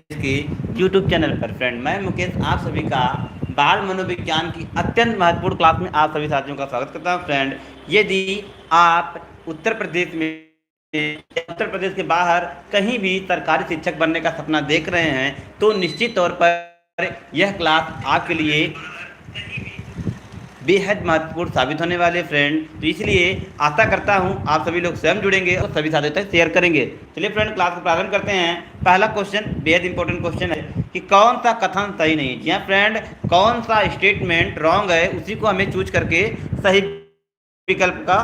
के YouTube channel पर friend मैं मुकेश आप सभी का बाल मनोविज्ञान की अत्यंत महत्वपूर्ण क्लास में आप सभी साथियों का स्वागत करता हूं। फ्रेंड यदि आप उत्तर प्रदेश में या उत्तर प्रदेश के बाहर कहीं भी सरकारी शिक्षक बनने का सपना देख रहे हैं तो निश्चित तौर पर यह क्लास आपके लिए बेहद महत्वपूर्ण साबित होने वाले फ्रेंड। तो इसलिए आशा करता हूं आप सभी लोग स्वयं जुड़ेंगे और सभी साथियों तक शेयर करेंगे। चलिए फ्रेंड क्लास को प्रारंभ करते हैं। पहला क्वेश्चन बेहद इंपॉर्टेंट क्वेश्चन है कि कौन सा कथन सही नहीं है। जी हाँ फ्रेंड, कौन सा स्टेटमेंट रॉन्ग है उसी को हमें चूज करके सही विकल्प का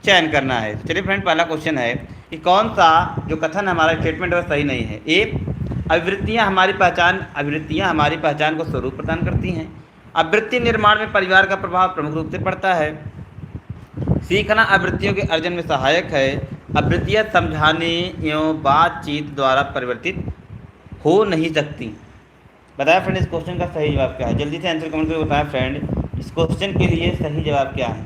चयन करना है। चलिए फ्रेंड पहला क्वेश्चन है कि कौन सा जो कथन हमारा स्टेटमेंट है सही नहीं है। ए, आवृत्तियाँ हमारी पहचान को स्वरूप प्रदान करती हैं। आवृत्ति निर्माण में परिवार का प्रभाव प्रमुख रूप से पड़ता है। सीखना आवृत्तियों के अर्जन में सहायक है। आवृत्तियाँ समझाने एवं बातचीत द्वारा परिवर्तित हो नहीं सकती। बताया फ्रेंड इस क्वेश्चन का सही जवाब क्या है। जल्दी से आंसर कमेंट करके बताएं फ्रेंड इस क्वेश्चन के लिए सही जवाब क्या है।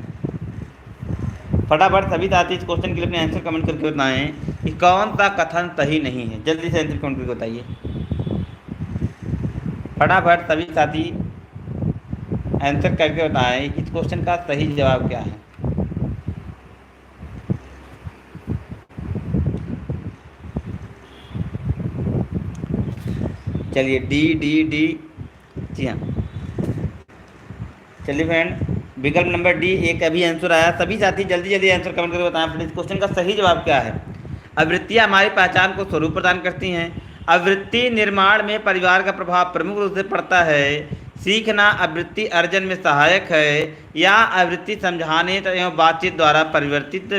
फटाफट सभी साथी इस क्वेश्चन के लिए अपने आंसर कमेंट करके बताएं कि कौन सा कथन सही नहीं है। जल्दी से आंसर कमेंट करके बताइए। फटाफट सभी साथी आंसर करके बताएं इस क्वेश्चन का सही जवाब क्या है। चलिए डी। जी हाँ, चलिए फ्रेंड विकल्प नंबर डी एक अभी आंसर आया। सभी साथी जल्दी जल्दी आंसर कमेंट करके बताएं फ्रेंड इस क्वेश्चन का सही जवाब क्या है। आवृत्तियाँ हमारी पहचान को स्वरूप प्रदान करती हैं। आवृत्ति निर्माण में परिवार का प्रभाव प्रमुख रूप से पड़ता है। सीखना आवृत्ति अर्जन में सहायक है या आवृत्ति समझाने एवं बातचीत द्वारा परिवर्तित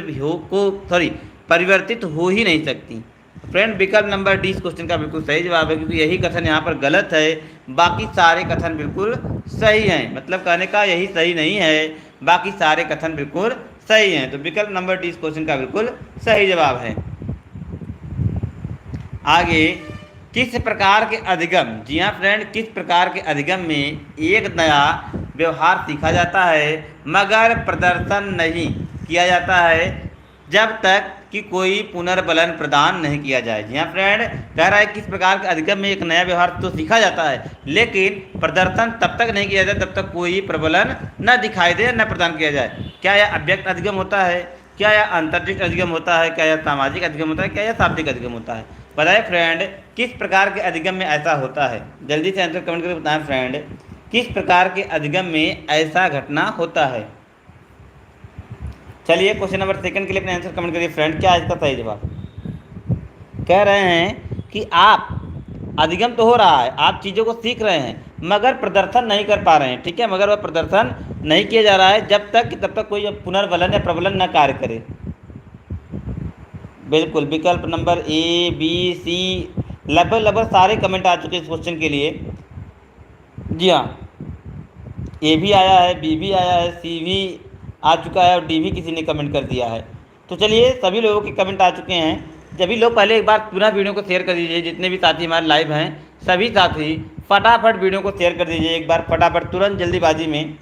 हो ही नहीं सकती। फ्रेंड विकल्प नंबर डी इस क्वेश्चन का बिल्कुल सही जवाब है क्योंकि यही कथन यहाँ पर गलत है, बाकी सारे कथन बिल्कुल सही हैं। मतलब कहने का यही सही नहीं है, बाकी सारे कथन बिल्कुल सही हैं। तो विकल्प नंबर डी इस क्वेश्चन का बिल्कुल सही जवाब है। आगे, किस प्रकार के अधिगम। जी हाँ फ्रेंड, किस प्रकार के अधिगम में एक नया व्यवहार सीखा जाता है मगर प्रदर्शन नहीं किया जाता है जब तक कि कोई पुनर्बलन प्रदान नहीं किया जाए। जी हाँ फ्रेंड, कह रहा है किस प्रकार के अधिगम में एक नया व्यवहार तो सीखा जाता है लेकिन प्रदर्शन तब तक नहीं किया जाए जब तक कोई प्रबलन न दिखाई दे न प्रदान किया जाए। क्या यह अव्यक्त अधिगम होता है, क्या यह अंतर्दृष्ट अधिगम होता है, क्या यह सामाजिक अधिगम होता है, क्या यह शाब्दिक अधिगम होता है। बताए फ्रेंड किस प्रकार के अधिगम में ऐसा होता है। जल्दी से आंसर कमेंट करके बताएं फ्रेंड किस प्रकार के अधिगम में ऐसा घटना होता है। चलिए क्वेश्चन नंबर सेकंड के लिए अपने आंसर कमेंट करिए फ्रेंड क्या है इसका सही जवाब। कह रहे हैं कि आप अधिगम तो हो रहा है, आप चीज़ों को सीख रहे हैं मगर प्रदर्शन नहीं कर पा रहे हैं। ठीक है, मगर वह प्रदर्शन नहीं किया जा रहा है जब तक कोई पुनर्बलन या प्रबलन न कार्य करे। बिल्कुल विकल्प नंबर ए बी सी लगभग सारे कमेंट आ चुके हैं इस क्वेश्चन के लिए। जी हाँ, ए भी आया है, बी भी आया है, सी भी आ चुका है और डी भी किसी ने कमेंट कर दिया है। तो चलिए सभी लोगों के कमेंट आ चुके हैं। सभी लोग पहले एक बार पूरा वीडियो को शेयर कर दीजिए। जितने भी साथी हमारे लाइव हैं सभी साथी फटाफट वीडियो को शेयर कर दीजिए एक बार फटाफट, तुरंत जल्दीबाजी में।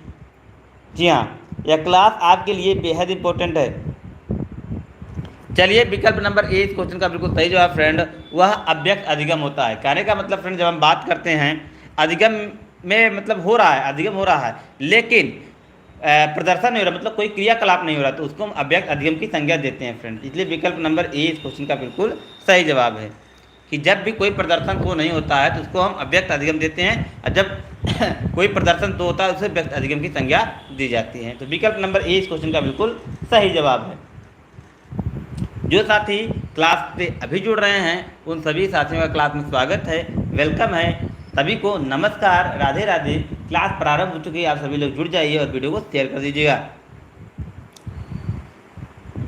जी हाँ, यह क्लास आपके लिए बेहद इंपॉर्टेंट है। चलिए विकल्प नंबर ए इस क्वेश्चन का बिल्कुल सही जवाब फ्रेंड वह अव्यक्त अधिगम होता है। कहने का मतलब फ्रेंड जब हम बात करते हैं अधिगम में मतलब हो रहा है, अधिगम हो रहा है लेकिन प्रदर्शन नहीं हो रहा, मतलब कोई क्रियाकलाप नहीं हो रहा, तो उसको हम अव्यक्त अधिगम की संज्ञा देते हैं फ्रेंड। इसलिए विकल्प नंबर ए इस क्वेश्चन का बिल्कुल सही जवाब है कि जब भी कोई प्रदर्शन तो नहीं होता है तो उसको हम अव्यक्त अधिगम देते हैं और जब कोई प्रदर्शन तो होता है उसे व्यक्त अधिगम की संज्ञा दी जाती है। तो विकल्प नंबर ए इस क्वेश्चन का बिल्कुल सही जवाब है। जो साथी क्लास से अभी जुड़ रहे हैं उन सभी साथियों का क्लास में स्वागत है, वेलकम है। सभी को नमस्कार, राधे राधे। क्लास प्रारंभ हो चुकी है, आप सभी लोग जुड़ जाइए और वीडियो को शेयर कर दीजिएगा।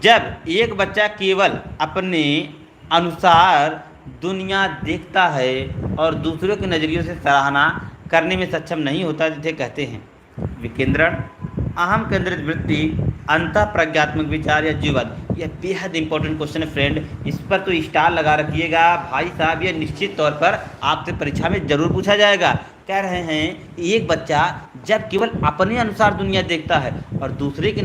जब एक बच्चा केवल अपने अनुसार दुनिया देखता है और दूसरों के नज़रियों से सराहना करने में सक्षम नहीं होता जिसे कहते हैं विकेंद्रण, अहम केंद्रित वृत्ति, अंतः प्रज्ञात्मक विचार या जीववाद। यह बेहद इंपॉर्टेंट क्वेश्चन है फ्रेंड, इस पर तो स्टार लगा रखिएगा भाई साहब, यह निश्चित तौर पर आपसे परीक्षा में जरूर पूछा जाएगा। कह रहे हैं एक बच्चा जब केवल अपने अनुसार दुनिया देखता है और दूसरे के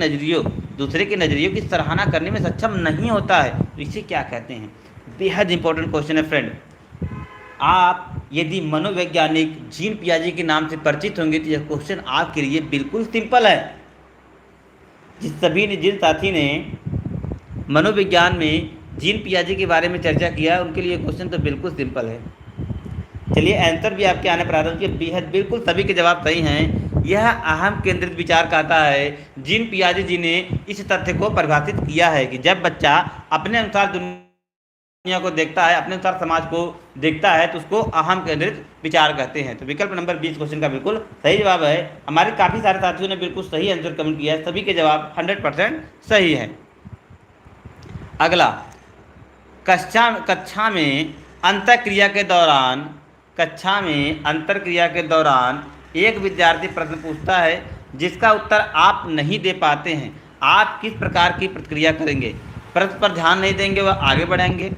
नज़रियों की सराहना करने में सक्षम नहीं होता है तो इसे क्या कहते हैं। बेहद इंपॉर्टेंट क्वेश्चन है फ्रेंड। आप यदि मनोवैज्ञानिक जीन पियाजे के नाम से परिचित होंगे तो यह क्वेश्चन आपके लिए बिल्कुल सिंपल है। जिन साथी ने मनोविज्ञान में जीन पियाजे के बारे में चर्चा किया है उनके लिए क्वेश्चन तो बिल्कुल सिंपल है। चलिए आंसर भी आपके आने प्रारंभ किए, बेहद बिल्कुल सभी के जवाब सही हैं। यह अहम केंद्रित विचार कहता है, जीन पियाजे जी ने इस तथ्य को परिभाषित किया है कि जब बच्चा अपने अनुसार दुनिया को देखता है, अपने अनुसार समाज को देखता है तो उसको अहम केंद्रित विचार कहते हैं। तो विकल्प नंबर 20 क्वेश्चन का बिल्कुल सही जवाब है। हमारे काफ़ी सारे साथियों ने बिल्कुल सही आंसर कमेंट किया है, सभी के जवाब 100% सही है। अगला, कक्षा में अंतरक्रिया के दौरान एक विद्यार्थी प्रश्न पूछता है जिसका उत्तर आप नहीं दे पाते हैं। आप किस प्रकार की प्रतिक्रिया करेंगे? प्रश्न पर ध्यान नहीं देंगे, वह आगे बढ़ेंगे,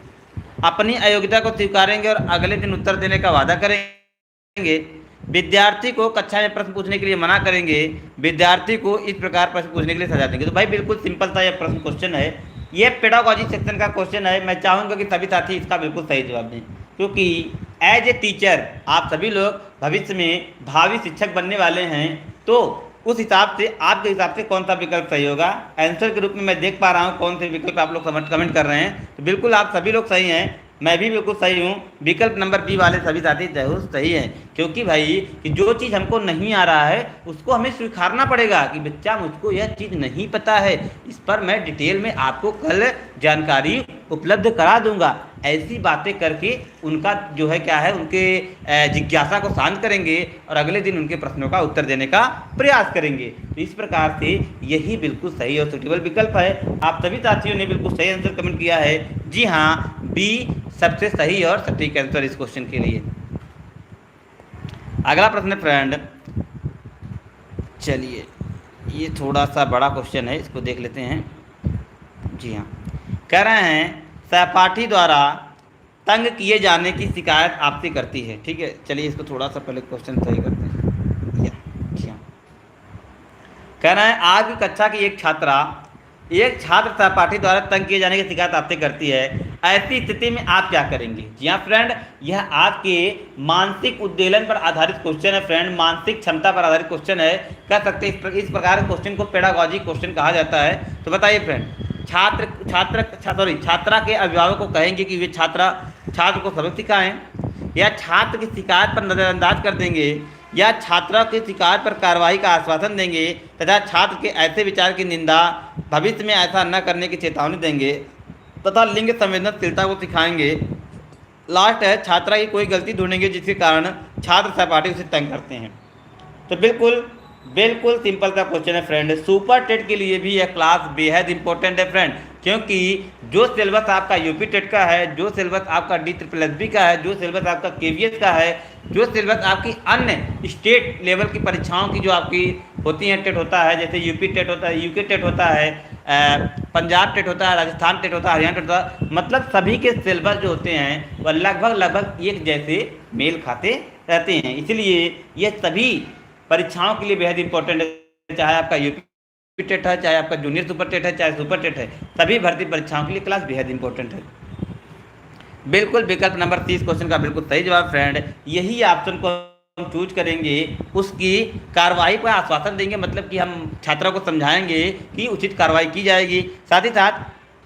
अपनी अयोग्यता को स्वीकारेंगे और अगले दिन उत्तर देने का वादा करेंगे, विद्यार्थी को कक्षा में प्रश्न पूछने के लिए मना करेंगे, विद्यार्थी को इस प्रकार प्रश्न पूछने के लिए सजा देंगे। तो भाई बिल्कुल सिंपल सा यह प्रश्न क्वेश्चन है, ये पेडागॉजी सेक्शन का क्वेश्चन है। मैं चाहूँगा कि सभी साथी इसका बिल्कुल सही जवाब दें, क्योंकि एज ए टीचर आप सभी लोग भविष्य में भावी शिक्षक बनने वाले हैं। तो उस हिसाब से आपके हिसाब से कौन सा विकल्प सही होगा? आंसर के रूप में मैं देख पा रहा हूँ कौन से विकल्प आप लोग कमेंट कर रहे हैं। तो बिल्कुल आप सभी लोग सही हैं, मैं भी बिल्कुल सही हूँ। विकल्प नंबर बी वाले सभी साथी जरूर सही हैं, क्योंकि भाई कि जो चीज़ हमको नहीं आ रहा है उसको हमें स्वीकारना पड़ेगा कि बच्चा मुझको यह चीज़ नहीं पता है, इस पर मैं डिटेल में आपको कल जानकारी उपलब्ध करा दूंगा। ऐसी बातें करके उनका जो है क्या है, उनके जिज्ञासा को शांत करेंगे और अगले दिन उनके प्रश्नों का उत्तर देने का प्रयास करेंगे। तो इस प्रकार से यही बिल्कुल सही और सूटेबल विकल्प है। आप सभी साथियों ने बिल्कुल सही आंसर कमेंट किया है। जी हाँ, बी सबसे सही और सटीक आंसर इस क्वेश्चन के लिए। अगला प्रश्न फ्रेंड, चलिए ये थोड़ा सा बड़ा क्वेश्चन है, इसको देख लेते हैं। जी हाँ, कह रहे हैं सहपाठी द्वारा तंग किए जाने की शिकायत आपसे करती है। ठीक है, चलिए इसको थोड़ा सा पहले क्वेश्चन सही करते हैं। जी हाँ, कह रहे हैं आज की कक्षा की एक छात्र सहपाठी द्वारा तंग किए जाने की शिकायत आपसे करती है, ऐसी स्थिति में आप क्या करेंगे? जी हाँ फ्रेंड, यह आपके मानसिक उद्वेलन पर आधारित क्वेश्चन है फ्रेंड, मानसिक क्षमता पर आधारित क्वेश्चन है। कह सकते हैं इस प्रकार के क्वेश्चन को पेडागॉजी क्वेश्चन कहा जाता है। तो बताइए फ्रेंड, छात्रा के अभिभावक को कहेंगे कि वे छात्र को सबक सिखाएं, या छात्र की शिकायत पर नज़रअंदाज कर देंगे, या छात्रा की शिकायत पर कार्रवाई का आश्वासन देंगे तथा छात्र के ऐसे विचार की निंदा, भविष्य में ऐसा न करने की चेतावनी देंगे तथा लिंग संवेदनशीलता को सिखाएंगे। लास्ट है, छात्रा की कोई गलती ढूंढेंगे जिसके कारण छात्र सहपाठी उसे तंग करते हैं। तो बिल्कुल सिंपल सा क्वेश्चन है फ्रेंड। सुपर टेट के लिए भी यह क्लास बेहद इंपॉर्टेंट है फ्रेंड, क्योंकि जो सिलेबस आपका यूपी टेट का है, जो सिलेबस आपका DSSB का है, जो सिलेबस आपका KVS का है, जो सिलेबस आपकी अन्य स्टेट लेवल की परीक्षाओं की जो आपकी होती हैं, टेट होता है, जैसे यूपी टेट होता है, यूके टेट होता है, पंजाब टेट होता है, राजस्थान टेट होता है, हरियाणा टेट होता है, मतलब सभी के सिलेबस जो होते हैं वह लगभग एक जैसे मेल खाते रहते हैं। इसलिए ये सभी परीक्षाओं के लिए बेहद इंपॉर्टेंट है, चाहे आपका यूपी टेट है, चाहे आपका जूनियर सुपर टेट है, चाहे सुपर टेट है, सभी भर्ती परीक्षाओं के लिए क्लास बेहद इंपॉर्टेंट है। बिल्कुल विकल्प नंबर 30 क्वेश्चन का बिल्कुल सही जवाब फ्रेंड। यही ऑप्शन को हम चूज करेंगे, उसकी कार्रवाई पर आश्वासन देंगे, मतलब कि हम छात्रों को समझाएंगे कि उचित कार्रवाई की जाएगी। साथ ही साथ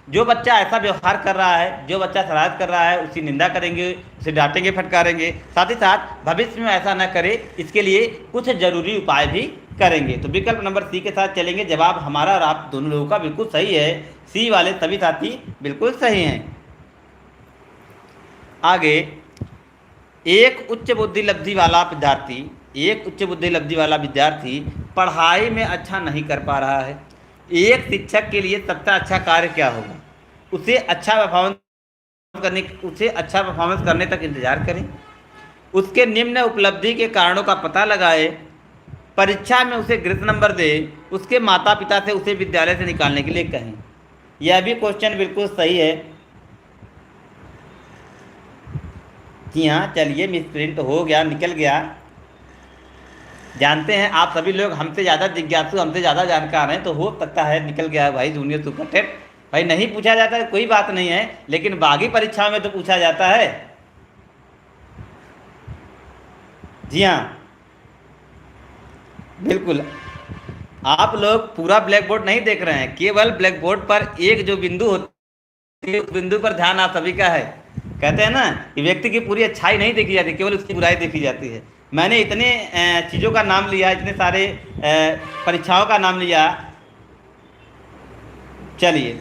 जो बच्चा ऐसा व्यवहार कर रहा है, जो बच्चा शरारत कर रहा है, उसकी निंदा करेंगे, उसे डांटेंगे, फटकारेंगे। साथ ही साथ भविष्य में ऐसा न करे इसके लिए कुछ जरूरी उपाय भी करेंगे। तो विकल्प नंबर सी के साथ चलेंगे। जवाब हमारा और आप दोनों लोगों का बिल्कुल सही है, सी वाले सभी साथी बिल्कुल सही हैं। आगे, एक उच्च बुद्धि लब्धि वाला विद्यार्थी पढ़ाई में अच्छा नहीं कर पा रहा है। एक शिक्षक के लिए सबसे अच्छा कार्य क्या होगा? उसे अच्छा परफॉर्मेंस करने तक इंतजार करें, उसके निम्न उपलब्धि के कारणों का पता लगाए, परीक्षा में उसे गृहित नंबर दे, उसके माता पिता से उसे विद्यालय से निकालने के लिए कहें। यह भी क्वेश्चन बिल्कुल सही है। जी हाँ, चलिए मिसप्रिंट हो गया, निकल गया। जानते हैं आप सभी लोग हमसे ज़्यादा जिज्ञासु, हमसे ज़्यादा जानकार हैं, तो हो सकता है निकल गया भाई जूनियर सुपर टेट। भाई नहीं पूछा जाता है कोई बात नहीं है, लेकिन बागी परीक्षाओं में तो पूछा जाता है। जी हाँ, बिल्कुल। आप लोग पूरा ब्लैक बोर्ड नहीं देख रहे हैं, केवल ब्लैक बोर्ड पर एक जो बिंदु होती है उस बिंदु पर ध्यान आप सभी का है। कहते हैं ना कि व्यक्ति की पूरी अच्छाई नहीं देखी जाती, केवल उसकी बुराई देखी जाती है। मैंने इतने चीज़ों का नाम लिया, इतने सारे परीक्षाओं का नाम लिया। चलिए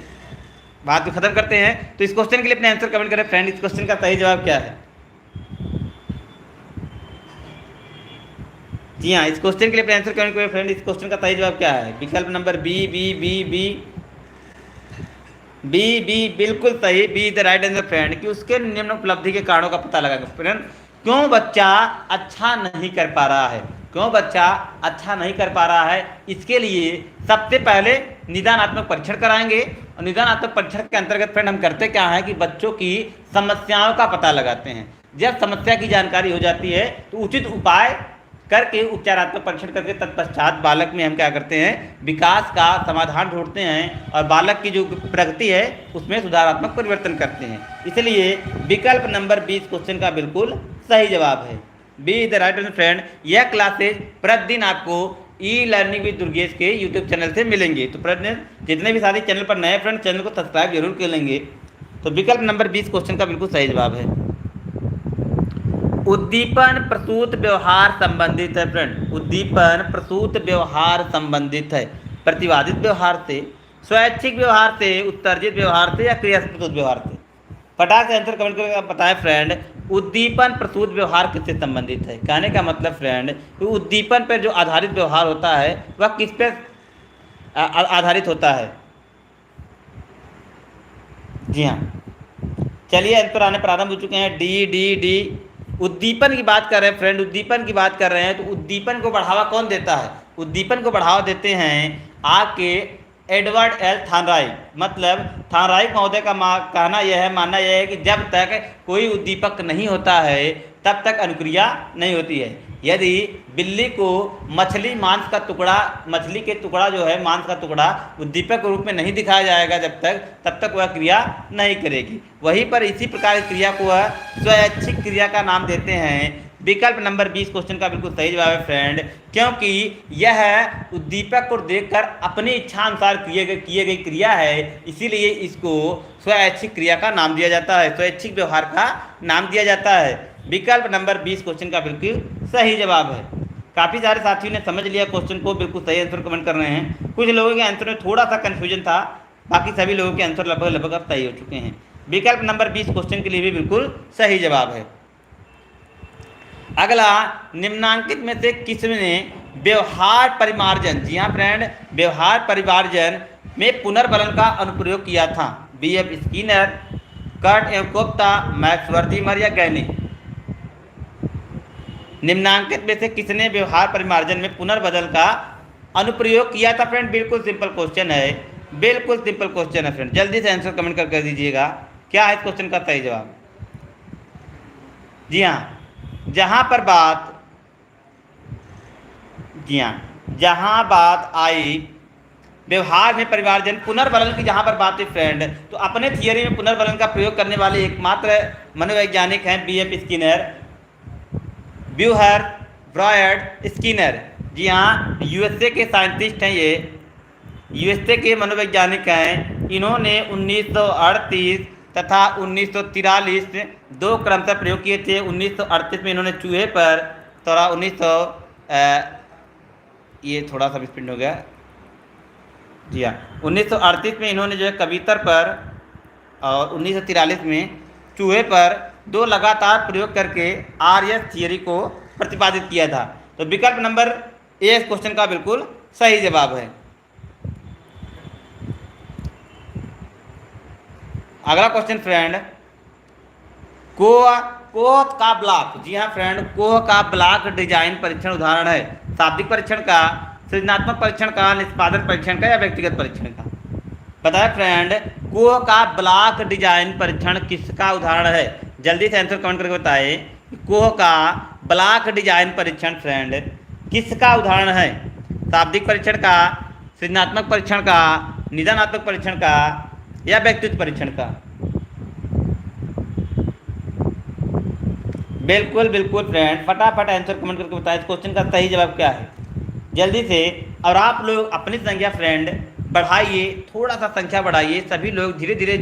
बात को खत्म करते हैं। तो इस क्वेश्चन के लिए अपने आंसर कमेंट करें फ्रेंड। इस क्वेश्चन का सही जवाब क्या है? जी हाँ, इस क्वेश्चन के लिए अपने आंसर कमेंट करें फ्रेंड। इस क्वेश्चन का सही जवाब क्या है? विकल्प नंबर B B B B B B बिल्कुल सही, B the right answer friend. कि उसके निम्न उपलब्धि के कारणों का पता लगाएंगे फ्रेंड। क्यों बच्चा अच्छा नहीं कर पा रहा है, क्यों बच्चा अच्छा नहीं कर पा रहा है, इसके लिए सबसे पहले निदानात्मक परीक्षण कराएंगे। और निदानात्मक परीक्षण के अंतर्गत फ्रेंड हम करते क्या है कि बच्चों की समस्याओं का पता लगाते हैं। जब समस्या की जानकारी हो जाती है तो उचित उपाय करके उपचारात्मक परीक्षण करके तत्पश्चात बालक में हम क्या करते हैं, विकास का समाधान ढूंढते हैं और बालक की जो प्रगति है उसमें सुधारात्मक परिवर्तन करते हैं। इसलिए विकल्प नंबर 20 क्वेश्चन का बिल्कुल सही जवाब है, B the right answer friend. यह क्लासेज प्रतिदिन आपको ई लर्निंग विद दुर्गेश के यूट्यूब चैनल से मिलेंगे। तो प्रतिदिन जितने भी साथी चैनल पर नए फ्रेंड चैनल को सब्सक्राइब जरूर कर लेंगे। तो विकल्प नंबर 20 क्वेश्चन का बिल्कुल सही जवाब है। उद्दीपन प्रसूत व्यवहार संबंधित है फ्रेंड। उद्दीपन प्रसूत व्यवहार संबंधित है प्रतिवादित व्यवहार से, स्वैच्छिक व्यवहार से, उत्सर्जित व्यवहार से या क्रिया प्रसूत व्यवहार से? फटाक से आंसर कमेंट करके बताएं फ्रेंड। उद्दीपन प्रसूत व्यवहार किससे संबंधित है? कहने का मतलब फ्रेंड कि उद्दीपन पर जो आधारित व्यवहार होता है वह किस पर आधारित होता है? जी हाँ, चलिए आंसर आने प्रारंभ हो चुके हैं। डी डी डी उद्दीपन की बात कर रहे हैं फ्रेंड, उद्दीपन की बात कर रहे हैं। तो उद्दीपन को बढ़ावा कौन देता है? उद्दीपन को बढ़ावा देते हैं आपके एडवर्ड एल थानराइक। मतलब थानराइक महोदय का कहना यह है, मानना यह है कि जब तक कोई उद्दीपक नहीं होता है तब तक अनुक्रिया नहीं होती है। यदि बिल्ली को मछली मांस का टुकड़ा, मछली के टुकड़ा जो है मांस का टुकड़ा उद्दीपक के रूप में नहीं दिखाया जाएगा जब तक, तब तक वह क्रिया नहीं करेगी। वहीं पर इसी प्रकार की क्रिया को वह स्वैच्छिक क्रिया का नाम देते हैं। विकल्प नंबर 20 क्वेश्चन का बिल्कुल सही जवाब है फ्रेंड, क्योंकि यह उद्दीपक को देखकर अपनी इच्छा अनुसार किए गई क्रिया है, इसीलिए इसको स्वैच्छिक क्रिया का नाम दिया जाता है, स्वैच्छिक व्यवहार का नाम दिया जाता है। विकल्प नंबर 20 क्वेश्चन का बिल्कुल सही जवाब है। काफ़ी सारे साथियों ने समझ लिया क्वेश्चन को, बिल्कुल सही आंसर कमेंट कर रहे हैं। कुछ लोगों के आंसर में थोड़ा सा कन्फ्यूजन था, बाकी सभी लोगों के आंसर लगभग लगभग अब सही हो चुके हैं। विकल्प नंबर 20 क्वेश्चन के लिए भी बिल्कुल सही जवाब है। अगला, निम्नांकित में से किसने व्यवहार परिमार्जन, जी हाँ फ्रेंड, व्यवहार परिमार्जन में पुनर्बलन का अनुप्रयोग किया था? बी एफ स्किनर, कर्ट एवं कोप्ता, मैक्स वर्दीमर या गैनी? निम्नांकित में से किसने व्यवहार परिमार्जन में पुनर्बदल का अनुप्रयोग किया था फ्रेंड? बिल्कुल सिंपल क्वेश्चन है, बिल्कुल सिंपल क्वेश्चन है फ्रेंड। जल्दी से आंसर कमेंट कर दीजिएगा, क्या है इस क्वेश्चन का सही जवाब? जी हाँ, जहां पर बात, जी हाँ, जहां बात आई व्यवहार में परिमार्जन पुनर्बलन की, जहां पर बात हुई फ्रेंड, तो अपने थियरी में पुनर्बलन का प्रयोग करने वाले एकमात्र मनोवैज्ञानिक हैं बी एफ स्किनर, ब्यूहर, ब्रॉयड, स्किनर। जी हाँ, यूएसए के साइंटिस्ट हैं ये, यूएसए के मनोवैज्ञानिक हैं। इन्होंने 1938 तथा 1943 दो क्रमशः प्रयोग किए थे। 1938 में इन्होंने चूहे पर, थोड़ा 1900 ये थोड़ा सा स्पिन हो गया, जी हाँ, 1938 में इन्होंने जो है कबूतर पर और 1943 में चूहे पर दो लगातार प्रयोग करके आरएस थियरी को प्रतिपादित किया था। तो विकल्प नंबर ए इस क्वेश्चन का बिल्कुल सही जवाब है। अगला क्वेश्चन फ्रेंड, कोह का ब्लॉक, जी हाँ फ्रेंड, कोह का ब्लॉक डिजाइन परीक्षण उदाहरण है? शाब्दिक परीक्षण का, सृजनात्मक परीक्षण का, निष्पादन परीक्षण का या व्यक्तिगत परीक्षण का? बताए फ्रेंड, कोह का ब्लॉक डिजाइन परीक्षण किसका उदाहरण है? जल्दी से आंसर कमेंट करके बताए। कोह का ब्लॉक डिजाइन परीक्षण फ्रेंड किसका उदाहरण है? शाब्दिक परीक्षण का, सृजनात्मक परीक्षण का, निदानात्मक परीक्षण का या व्यक्तित्व परीक्षण का? बिल्कुल बिल्कुल फ्रेंड, फटाफट आंसर कमेंट करके बताएं इस क्वेश्चन का सही जवाब क्या है जल्दी से। और आप लोग अपनी संख्या फ्रेंड बढ़ाइए, थोड़ा सा संख्या बढ़ाइए, सभी लोग धीरे धीरे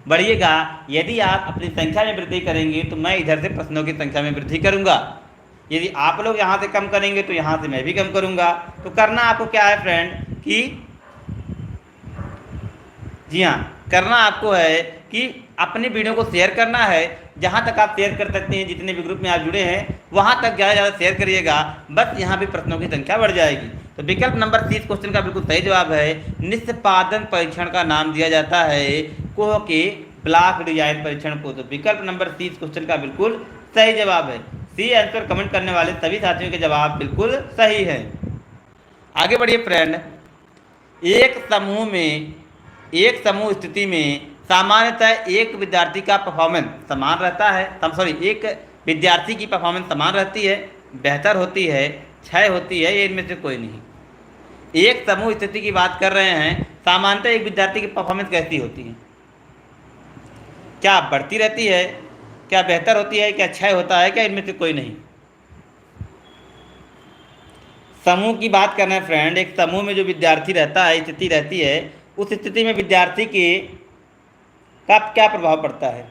बढ़िएगा। यदि आप अपनी संख्या में वृद्धि करेंगे तो मैं इधर से प्रश्नों की संख्या में वृद्धि करूंगा। यदि आप लोग यहाँ से कम करेंगे तो यहाँ से मैं भी कम करूंगा। तो करना आपको क्या है फ्रेंड कि जी हाँ, करना आपको है कि अपनी वीडियो को शेयर करना है। जहाँ तक आप शेयर कर सकते हैं, जितने भी ग्रुप में आप जुड़े हैं वहाँ तक ज़्यादा ज़्यादा शेयर करिएगा, बस यहाँ भी प्रश्नों की संख्या बढ़ जाएगी। तो विकल्प नंबर 30 क्वेश्चन का बिल्कुल सही जवाब है। निष्पादन परीक्षण का नाम दिया जाता है कोह के ब्लॉक डिजाइन परीक्षण को। तो विकल्प नंबर 30 क्वेश्चन का बिल्कुल सही जवाब है। सी आंसर कमेंट करने वाले सभी साथियों के जवाब बिल्कुल सही है। आगे बढ़िए फ्रेंड। एक समूह स्थिति में सामान्यतः एक विद्यार्थी का परफॉर्मेंस समान रहता है, एक विद्यार्थी की परफॉर्मेंस समान रहती है, बेहतर होती है, क्षय होती है, ये इनमें से कोई नहीं। एक समूह स्थिति की बात कर रहे हैं, सामान्यतः एक विद्यार्थी की परफॉर्मेंस कैसी होती है? क्या बढ़ती रहती है, क्या बेहतर होती है, क्या क्षय होता है, क्या इनमें से कोई नहीं? समूह की बात कर रहे हैं फ्रेंड। एक समूह में जो विद्यार्थी रहता है, स्थिति रहती है, उस स्थिति में विद्यार्थी के का क्या प्रभाव पड़ता है?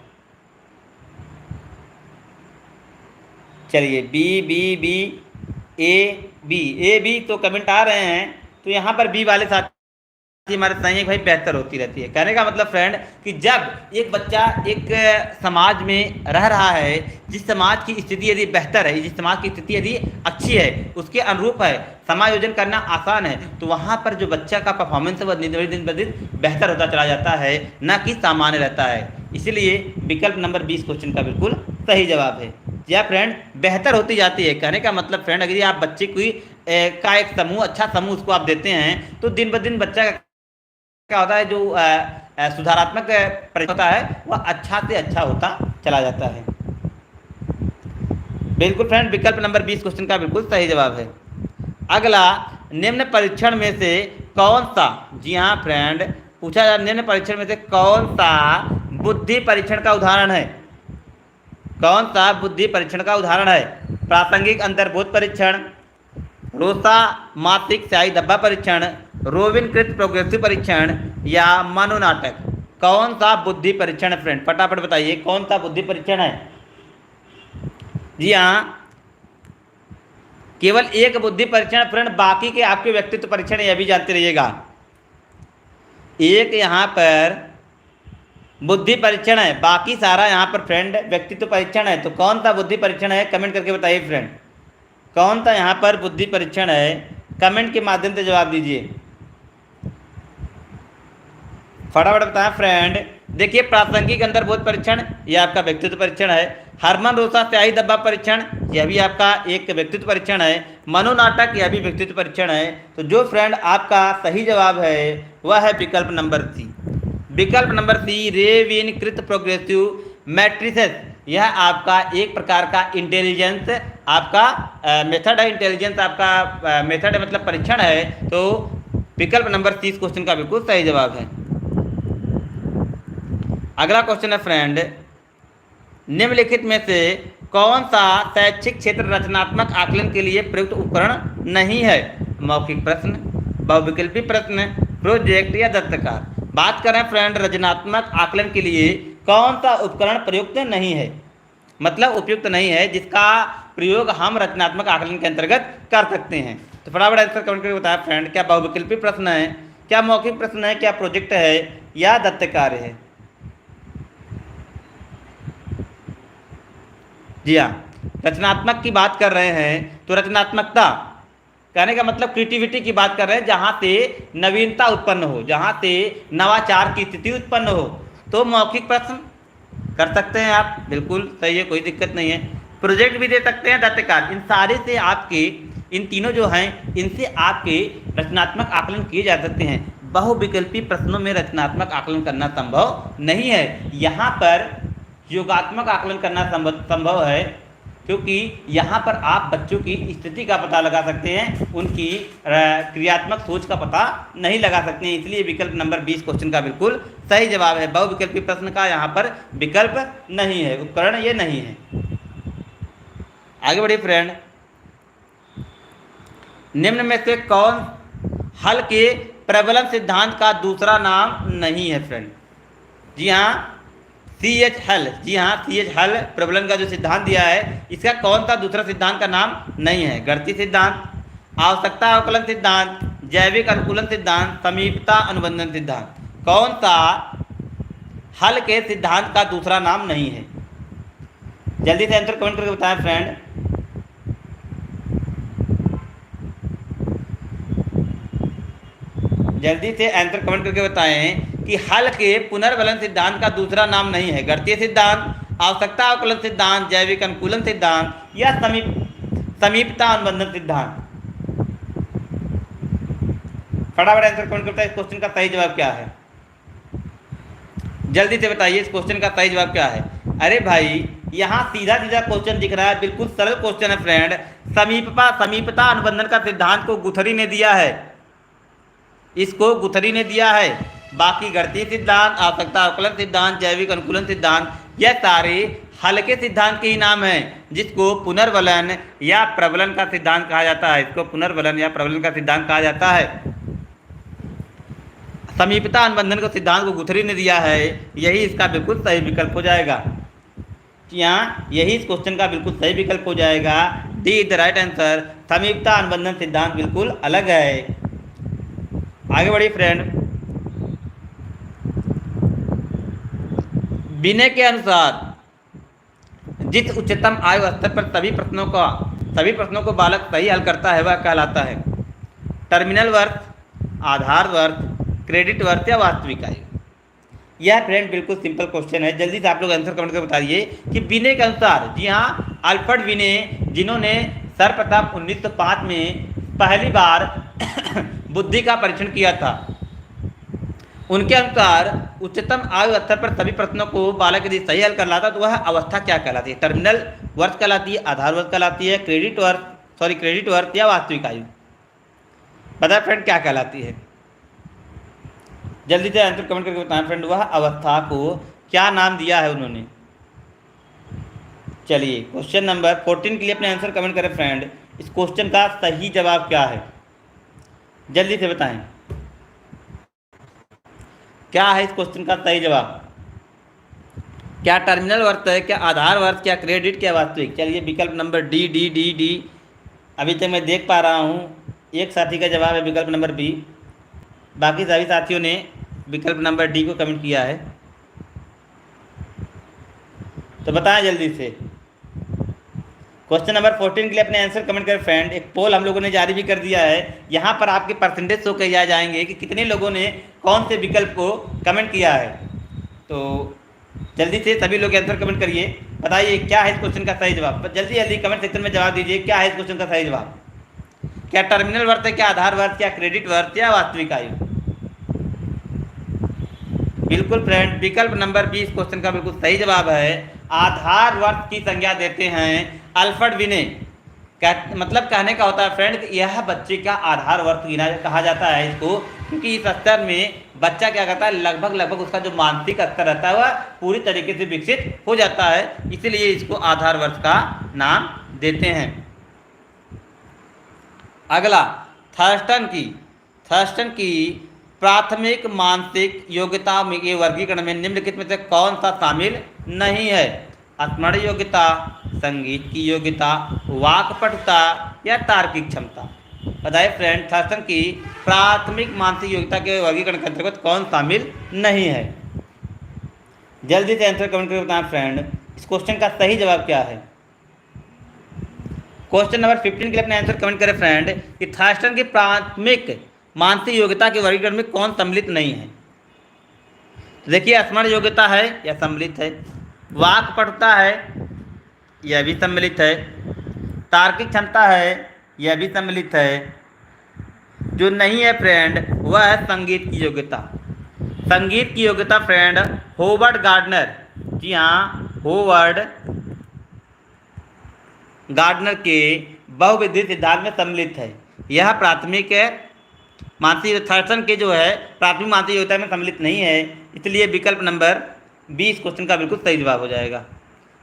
चलिए B B B A B तो कमेंट आ रहे हैं। तो यहाँ पर बी वाले साथी हमारे सही है भाई, बेहतर होती रहती है। कहने का मतलब फ्रेंड कि जब एक बच्चा एक समाज में रह रहा है, जिस समाज की स्थिति यदि बेहतर है, जिस समाज की स्थिति यदि अच्छी है, उसके अनुरूप है, समायोजन करना आसान है, तो वहाँ पर जो बच्चा का परफॉर्मेंस है वह दिन ब दिन बेहतर होता चला जाता है, न कि सामान्य रहता है। इसलिए विकल्प नंबर 20 क्वेश्चन का बिल्कुल सही जवाब है। या फ्रेंड बेहतर होती जाती है। कहने का मतलब फ्रेंड अगर आप बच्चे कोई का एक समूह, अच्छा समूह उसको आप देते हैं, तो दिन ब दिन बच्चा क्या होता है, जो सुधारात्मक परीक्षण होता है वह अच्छा से अच्छा होता चला जाता है। बिल्कुल फ्रेंड, विकल्प नंबर 20 क्वेश्चन का बिल्कुल सही जवाब है। अगला, निम्न परीक्षण में से कौन सा, जी हाँ फ्रेंड पूछा जाए, निम्न परीक्षण में से कौन सा बुद्धि परीक्षण का उदाहरण है? कौन सा बुद्धि परीक्षण का उदाहरण है? प्रासंगिक अंतर्बोध परीक्षण, रोसा मासिक स्याही धब्बा परीक्षण, रोबिन कृत प्रोग्रेसिव परीक्षण या मनोनाटक? कौन सा बुद्धि परीक्षण है फ्रेंड? फटाफट बताइए कौन सा बुद्धि परीक्षण है? जी हाँ, केवल एक बुद्धि परीक्षण फ्रेंड, बाकी के आपके व्यक्तित्व परीक्षण यह भी जानते रहिएगा। एक यहाँ पर बुद्धि परीक्षण है, बाकी सारा यहाँ पर फ्रेंड व्यक्तित्व परीक्षण है। तो कौन सा बुद्धि परीक्षण है कमेंट करके बताइए फ्रेंड, कौन सा यहाँ पर बुद्धि परीक्षण है? कमेंट के माध्यम से जवाब दीजिए, फटाफट बताएं फ्रेंड। देखिए, प्रासंगिक अंतर्बोध परीक्षण यह आपका व्यक्तित्व परीक्षण है। हरमन रोसा स्याही धब्बा परीक्षण यह भी आपका एक व्यक्तित्व परीक्षण है। मनोनाटक यह भी व्यक्तित्व परीक्षण है। तो जो फ्रेंड आपका सही जवाब है वह है विकल्प नंबर सी। विकल्प नंबर सी, रेविनकृत प्रोग्रेसिव मैट्रिसेस, यह आपका एक प्रकार का इंटेलिजेंस आपका मेथड है। इंटेलिजेंस आपका मेथड है, मतलब परीक्षण है। तो विकल्प नंबर 30 क्वेश्चन का बिल्कुल सही जवाब है। अगला क्वेश्चन है फ्रेंड, निम्नलिखित में से कौन सा शैक्षिक क्षेत्र रचनात्मक आकलन के लिए प्रयुक्त उपकरण नहीं है? मौखिक प्रश्न, बहुविकल्पी प्रश्न, प्रोजेक्ट या दस्तकार? बात करें फ्रेंड, रचनात्मक आकलन के लिए कौन सा उपकरण प्रयुक्त नहीं है, मतलब उपयुक्त नहीं है, जिसका प्रयोग हम रचनात्मक आकलन के अंतर्गत कर सकते हैं? तो फटाफट आंसर कमेंट करके बताएं फ्रेंड, क्या बहुविकल्पी प्रश्न है, क्या मौखिक प्रश्न है, क्या प्रोजेक्ट है या दत्त कार्य है? जी हाँ, रचनात्मक की बात कर रहे हैं तो रचनात्मकता कहने का मतलब क्रिएटिविटी की बात कर रहे हैं, जहाँ से नवीनता उत्पन्न हो, जहाँ से नवाचार की स्थिति उत्पन्न हो। तो मौखिक प्रश्न कर सकते हैं आप, बिल्कुल सही है, कोई दिक्कत नहीं है। प्रोजेक्ट भी दे सकते हैं, दत्त कार्य, इन सारे से आपके, इन तीनों जो हैं इनसे आपके रचनात्मक आकलन किए जा सकते हैं। बहुविकल्पी प्रश्नों में रचनात्मक आकलन करना संभव नहीं है। यहाँ पर योगात्मक आकलन करना संभव है, क्योंकि यहाँ पर आप बच्चों की स्थिति का पता लगा सकते हैं, उनकी क्रियात्मक सोच का पता नहीं लगा सकते हैं। इसलिए विकल्प नंबर 20 क्वेश्चन का बिल्कुल सही जवाब है। बहुविकल्पी प्रश्न का यहाँ पर विकल्प नहीं है, उपकरण ये नहीं है। आगे बढ़िए फ्रेंड, निम्न में से कौन हल के प्रबलन सिद्धांत का दूसरा नाम नहीं है फ्रेंड? जी हाँ, सी एच हल, जी हाँ सी एच हल प्रबलन का जो सिद्धांत दिया है इसका कौन सा दूसरा सिद्धांत का नाम नहीं है? गणितीय सिद्धांत, आवश्यकता अवकलन सिद्धांत, जैविक अनुकूलन सिद्धांत, समीपता अनुबंधन सिद्धांत। कौन सा हल के सिद्धांत का दूसरा नाम नहीं है? जल्दी से आंसर कमेंट करके बताएं फ्रेंड। जल्दी से आंसर कमेंट करके बताएं कि हल के पुनर्बलन सिद्धांत का दूसरा नाम नहीं है। गणितीय सिद्धांत, आवश्यकता अवकलन सिद्धांत, जैविक अनुकूलन सिद्धांत या समीपता अनुबंधन सिद्धांत। फटाफट आंसर कमेंट करता है, इस क्वेश्चन का सही जवाब क्या है? जल्दी से बताइए इस क्वेश्चन का सही जवाब क्या है? अरे भाई यहाँ सीधा सीधा क्वेश्चन दिख रहा है, बिल्कुल सरल क्वेश्चन है फ्रेंड। समीपता अनुबंधन का सिद्धांत को गुथरी ने दिया है, इसको गुथरी ने दिया है। बाकी गणितीय सिद्धांत, आवश्यकता अवकलन सिद्धांत, जैविक अनुकूलन सिद्धांत यह सारे हल के सिद्धांत के ही नाम हैं, जिसको पुनर्बलन या प्रबलन का सिद्धांत कहा जाता है। इसको पुनर्बलन या प्रबलन का सिद्धांत कहा जाता है। समीपता अनुबंधन के सिद्धांत को गुथरी ने दिया है, यही इसका बिल्कुल सही विकल्प हो जाएगा। यहाँ यही इस क्वेश्चन का बिल्कुल सही विकल्प हो जाएगा। D is the right answer. समीपता अनुबंधन सिद्धांत बिल्कुल अलग है। आगे बढ़िए फ्रेंड, विनय के अनुसार जिस उच्चतम आयु स्तर पर सभी प्रश्नों को बालक सही हल करता है वह कहलाता है? टर्मिनल वर्ष, आधार वर्ष, क्रेडिट वर्ष या वास्तविक आयु? यह फ्रेंड बिल्कुल सिंपल क्वेश्चन है। जल्दी से आप लोग आंसर कमेंट करके बता दिए कि विनय के अनुसार, जी हाँ अल्फ्रेड विनय जिन्होंने सर्वप्रथम 1905 में पहली बार बुद्धि का परीक्षण किया था, उनके अनुसार उच्चतम आयु स्तर पर सभी प्रश्नों को बालक यदि सही हल कर लाता तो वह अवस्था क्या कहलाती है? टर्मिनल वर्ष कहलाती है, आधार वर्ष कहलाती है, क्रेडिट वर्ष या वास्तविक आयु? बताए फ्रेंड क्या कहलाती है? जल्दी से आंसर कमेंट करके बताएं फ्रेंड, वह अवस्था को क्या नाम दिया है उन्होंने? चलिए क्वेश्चन नंबर 14 के लिए अपने आंसर कमेंट करें फ्रेंड। इस क्वेश्चन का सही जवाब क्या है? जल्दी से बताएं क्या है इस क्वेश्चन का सही जवाब? क्या टर्मिनल वर्ष है, क्या आधार वर्ष, क्या क्रेडिट, क्या वास्तविक? चलिए विकल्प number D D D D अभी तक मैं देख पा रहा हूँ एक साथी का जवाब है विकल्प नंबर बी, बाकी सभी साथियों ने विकल्प नंबर डी को कमेंट किया है। तो बताएं जल्दी से। क्वेश्चन नंबर 14 के लिए अपने आंसर कमेंट करें फ्रेंड। एक पोल हम लोगों ने जारी भी कर दिया है, यहाँ पर आपके परसेंटेज शो किए जाएंगे कि कितने लोगों ने कौन से विकल्प को कमेंट किया है। तो जल्दी से सभी लोग आंसर कमेंट करिए, बताइए क्या है इस क्वेश्चन का सही जवाब। जल्दी जल्दी कमेंट सेक्शन में जवाब दीजिए, क्या है इस क्वेश्चन का सही जवाब? क्या टर्मिनल वर्ष है, क्या आधार वर्ष, क्या क्रेडिट वर्ष या वास्तविक आयु? बिल्कुल फ्रेंड विकल्प नंबर 20 क्वेश्चन का बिल्कुल सही जवाब है। आधार वर्ष की संज्ञा देते हैं अल्फ्रेड विनय। मतलब कहने का होता है फ्रेंड यह बच्चे का आधार वर्ष कहा जाता है इसको, क्योंकि इस स्तर में बच्चा क्या करता है लगभग उसका जो मानसिक स्तर रहता है वह पूरी तरीके से विकसित हो जाता है, इसलिए इसको आधार वर्ष का नाम देते हैं। अगला थर्स्टन की प्राथमिक मानसिक योग्यता के वर्गीकरण में निम्नलिखित में से कौन सा शामिल नहीं है? स्मरण योग्यता, संगीत की योग्यता, वाक्पटुता या तार्किक क्षमता? बताइए फ्रेंड थर्स्टन की प्राथमिक मानसिक योग्यता के वर्गीकरण के अंतर्गत कौन शामिल नहीं है? जल्दी से आंसर कमेंट करके बताएं फ्रेंड इस क्वेश्चन का सही जवाब क्या है? क्वेश्चन नंबर 15 के लिए अपने आंसर कमेंट करें फ्रेंड कि थर्स्टन की प्राथमिक मानसिक योग्यता के वर्गीकरण में कौन सम्मिलित नहीं है? देखिए स्मरण योग्यता है या सम्मिलित है, वाक्पटुता है यह भी सम्मिलित है, तार्किक क्षमता है यह भी सम्मिलित है। जो नहीं है फ्रेंड वह है संगीत की योग्यता। संगीत की योग्यता फ्रेंड होवर्ड गार्डनर, जी हाँ होवर्ड गार्डनर के बहुविधि सिद्धांत में सम्मिलित है। यह प्राथमिक है मानसिक थर्स्टन के जो है प्राथमिक मानसिक योग्यता में सम्मिलित नहीं है, इसलिए विकल्प नंबर 20 क्वेश्चन का बिल्कुल सही जवाब हो जाएगा।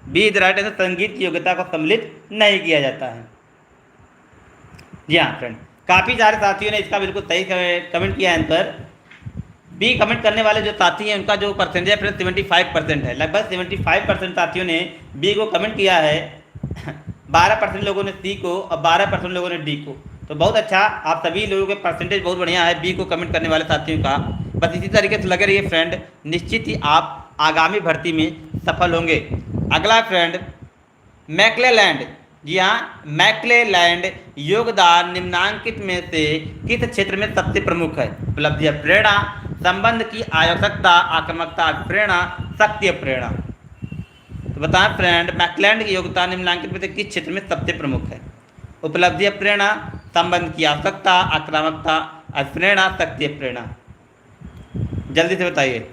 B is the right answer, संगीत की योग्यता को सम्मिलित नहीं किया जाता है। जी हाँ फ्रेंड, काफ़ी सारे साथियों ने इसका बिल्कुल सही कमेंट किया आंसर। बी कमेंट करने वाले जो साथी हैं उनका जो परसेंटेज है फ्रेंड 75% है। लगभग 75% साथियों ने बी को कमेंट किया है 12% लोगों ने सी को और 12% लोगों ने डी को। तो बहुत अच्छा, आप सभी लोगों के परसेंटेज बहुत बढ़िया है बी को कमेंट करने वाले साथियों का। बस इसी तरीके से लगे रहिए फ्रेंड, निश्चित ही आप आगामी भर्ती में सफल होंगे। अगला फ्रेंड, मैक्लेलैंड। जी हाँ, मैक्लेलैंड योगदान निम्नांकित में से किस क्षेत्र में सबसे प्रमुख है? उपलब्धि, प्रेरणा, संबंध की आवश्यकता, आक्रामकता, प्रेरणा, शक्ति, प्रेरणा। तो बताएं फ्रेंड, मैक्लेलैंड की योगदान निम्नांकित में से किस क्षेत्र में सबसे प्रमुख है? उपलब्धि, प्रेरणा, संबंध की आवश्यकता, आक्रामकता, प्रेरणा, शक्ति, प्रेरणा। जल्दी से बताइए।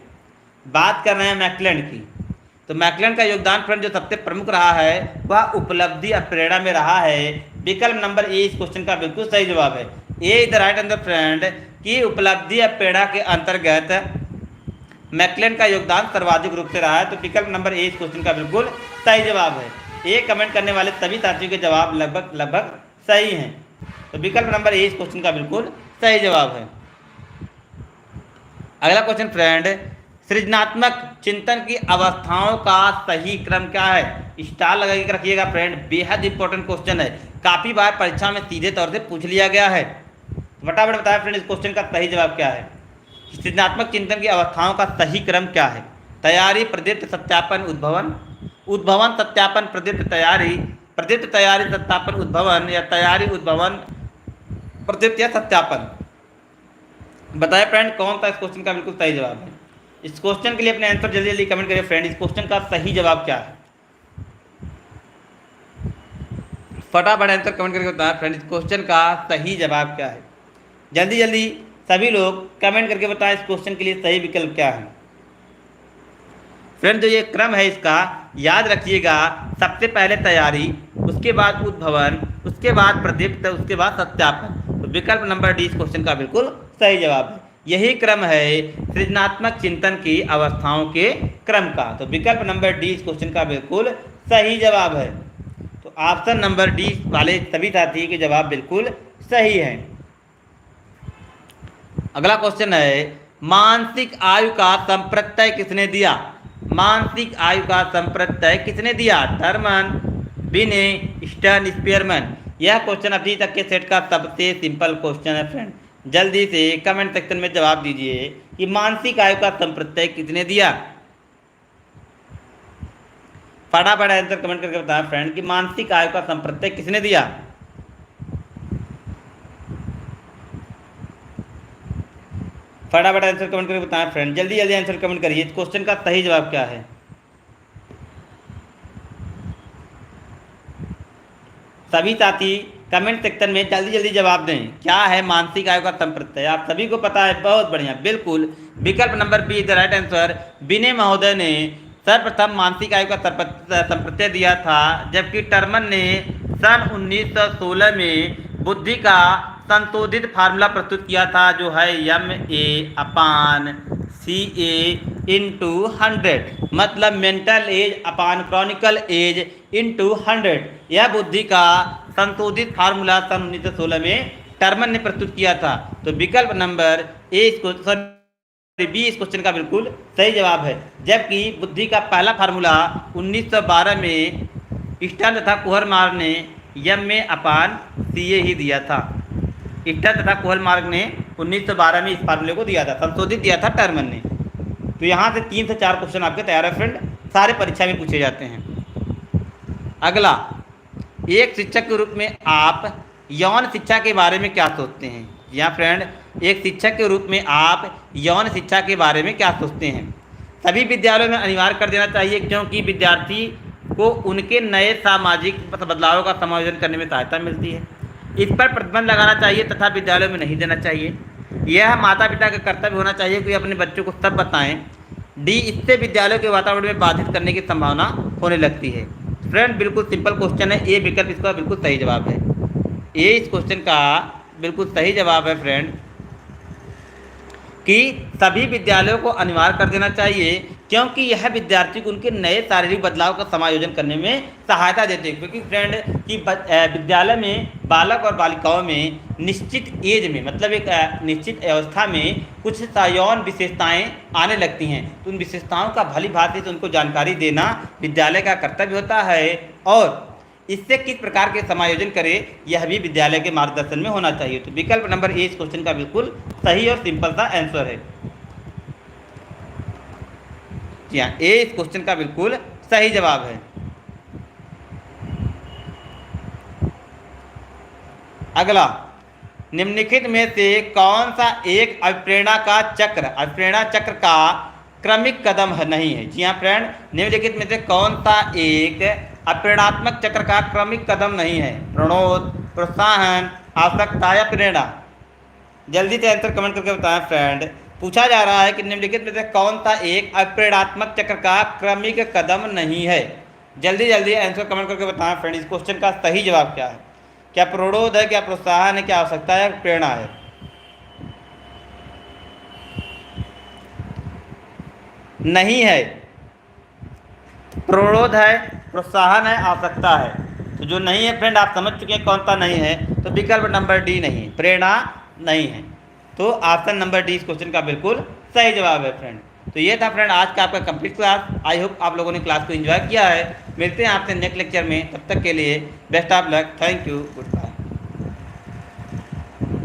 बात कर रहे हैं मैक्लेलैंड की, तो मैक्लेलैंड का योगदान फ्रेंड जो सबसे प्रमुख रहा है वह उपलब्धि और प्रेरणा में रहा है। विकल्प नंबर ए इस क्वेश्चन का बिल्कुल सही जवाब है। A is the right answer friend कि उपलब्धि और प्रेरणा के अंतर्गत मैक्लेलैंड का योगदान सर्वाधिक रूप से रहा है। तो विकल्प नंबर ए इस क्वेश्चन का बिल्कुल सही जवाब है। ए कमेंट करने वाले सभी साथियों के जवाब लगभग सही हैं। तो विकल्प नंबर ए इस क्वेश्चन का बिल्कुल सही जवाब है। अगला क्वेश्चन फ्रेंड, सृजनात्मक चिंतन की अवस्थाओं का सही क्रम क्या है? स्टार लगा के रखिएगा फ्रेंड, बेहद इंपॉर्टेंट क्वेश्चन है। काफ़ी बार परीक्षा में सीधे तौर से पूछ लिया गया है। फटाफट बताया फ्रेंड, इस क्वेश्चन का सही जवाब क्या है? सृजनात्मक चिंतन की अवस्थाओं का सही क्रम क्या है? तैयारी, प्रदीप्त, सत्यापन, उद्भवन, उद्भवन, सत्यापन, प्रदीप्त, तैयारी, प्रदीप्त, तैयारी, सत्यापन, उद्भवन, या तैयारी, उद्भवन, प्रदीप्त या सत्यापन। बताए फ्रेंड कौन सा इस क्वेश्चन का बिल्कुल सही जवाब है? इस क्वेश्चन के लिए अपने आंसर जल्दी जल्दी कमेंट करिए फ्रेंड। इस क्वेश्चन का सही जवाब क्या है? फटाफट आंसर कमेंट करके बताएं फ्रेंड, इस क्वेश्चन का सही जवाब क्या है? जल्दी जल्दी सभी लोग कमेंट करके बताएं, इस क्वेश्चन के लिए सही विकल्प क्या है? फ्रेंड जो ये क्रम है इसका याद रखिएगा, सबसे पहले तैयारी, उसके बाद उद्भवन, उसके बाद प्रदीप्त, उसके बाद सत्यापन। तो विकल्प नंबर डी इस क्वेश्चन का बिल्कुल सही जवाब है। यही क्रम है सृजनात्मक चिंतन की अवस्थाओं के क्रम का। तो विकल्प नंबर डी इस क्वेश्चन का बिल्कुल सही जवाब है। तो ऑप्शन नंबर डी वाले सभी साथी के जवाब बिल्कुल सही है। अगला क्वेश्चन है, मानसिक आयु का संप्रत्यय किसने दिया? मानसिक आयु का संप्रत्यय किसने दिया? टर्मन, बिने, स्टर्न, स्पीयरमैन। यह क्वेश्चन अभी तक के सेट का सबसे सिंपल क्वेश्चन है फ्रेंड। जल्दी से कमेंट सेक्शन में जवाब दीजिए कि मानसिक आयु का संप्रत्यय किसने दिया। फटाफट आंसर कमेंट करके बताएं फ्रेंड कि मानसिक आयु का संप्रत्यय किसने दिया। फटाफट आंसर कमेंट करके बताएं फ्रेंड, जल्दी जल्दी आंसर कमेंट करिए। इस क्वेश्चन का सही जवाब क्या है? सभी साथी कमेंट सेक्शन में जल्दी जल्दी जवाब दें, क्या है मानसिक आयु का संप्रत्यय? आप सभी को पता है, बहुत बढ़िया, बिल्कुल विकल्प नंबर बी द राइट आंसर। बिने महोदय ने सर्वप्रथम मानसिक आयु का संप्रत्यय दिया था, जबकि टर्मन ने सन 1916 में बुद्धि का संशोधित फार्मूला प्रस्तुत किया था, जो है MA/CA/100, मतलब मेंटल एज अपान क्रॉनिकल एज इंटू 100। यह बुद्धि का संशोधित फार्मूला सन 1916 में टर्मन ने प्रस्तुत किया था। तो विकल्प नंबर ए बी इस क्वेश्चन का बिल्कुल सही जवाब है। जबकि बुद्धि का पहला फार्मूला 1912 में स्टर्न तथा कोहलमार्ग ने MA/CA ही दिया था। स्टर्न तथा कोहलमार्ग ने 1912 में इस फार्मूले को दिया था, संशोधित दिया था टर्मन ने। तो यहाँ से 3 से 4 क्वेश्चन आपके तैयार है फ्रेंड, सारे परीक्षा में पूछे जाते हैं। अगला, एक शिक्षक के रूप में आप यौन शिक्षा के बारे में क्या सोचते हैं? या फ्रेंड, एक शिक्षक के रूप में आप यौन शिक्षा के बारे में क्या सोचते हैं? सभी विद्यालयों में अनिवार्य कर देना चाहिए, क्योंकि विद्यार्थी को उनके नए सामाजिक बदलावों का समायोजन करने में सहायता मिलती है। इस पर प्रतिबंध लगाना चाहिए तथा विद्यालयों में नहीं देना चाहिए। यह माता पिता का कर्तव्य होना चाहिए कि अपने बच्चों को सब बताएं। डी, इससे विद्यालयों के वातावरण में बाधित करने की संभावना होने लगती है। फ्रेंड बिल्कुल सिंपल क्वेश्चन है, ए विकल्प इसका बिल्कुल सही जवाब है। ए इस क्वेश्चन का बिल्कुल सही जवाब है फ्रेंड, कि सभी विद्यालयों को अनिवार्य कर देना चाहिए, क्योंकि यह विद्यार्थी को उनके नए शारीरिक बदलाव का समायोजन करने में सहायता देते हैं। क्योंकि फ्रेंड कि विद्यालय में बालक और बालिकाओं में निश्चित एज में, मतलब एक निश्चित अवस्था में कुछ यौन विशेषताएं आने लगती हैं, तो उन विशेषताओं का भली भांति से उनको जानकारी देना विद्यालय का कर्तव्य होता है, और इससे किस प्रकार के समायोजन करें यह भी विद्यालय के मार्गदर्शन में होना चाहिए। तो विकल्प नंबर ए इस क्वेश्चन का बिल्कुल सही और सिंपल सा आंसर है। जी हाँ, ए इस क्वेश्चन का बिल्कुल सही जवाब है। अगला, निम्नलिखित में से कौन सा एक अभिप्रेरणा चक्र का क्रमिक कदम नहीं है। जी हाँ फ्रेंड, निम्नलिखित में से कौन सा एक अप्रेरणात्मक चक्र का क्रमिक कदम नहीं है। प्रणोद, प्रोत्साहन, आवश्यकता या प्रेरणा। जल्दी से आंसर कमेंट करके बताएं फ्रेंड। पूछा जा रहा है कि निम्नलिखित में से कौन सा एक अप्रेरणात्मक चक्र का क्रमिक कदम नहीं है। जल्दी जल्दी आंसर कमेंट करके बताएं फ्रेंड, इस क्वेश्चन का सही जवाब क्या है। क्या प्रणोद है, क्या प्रोत्साहन है, क्या आवश्यकता है, प्रेरणा है। नहीं है, प्रणोद है, प्रोत्साहन है, आवश्यकता है। तो जो नहीं है फ्रेंड आप समझ चुके हैं कौन सा नहीं है, तो विकल्प नंबर डी नहीं है, प्रेरणा नहीं है। तो ऑप्शन नंबर डी इस क्वेश्चन का बिल्कुल सही जवाब है फ्रेंड। तो ये था फ्रेंड आज का आपका कंप्लीट क्लास। आई होप आप लोगों ने क्लास को एंजॉय किया है। मिलते हैं आपसे नेक्स्ट लेक्चर में, तब तक के लिए best of luck, thank you, good bye.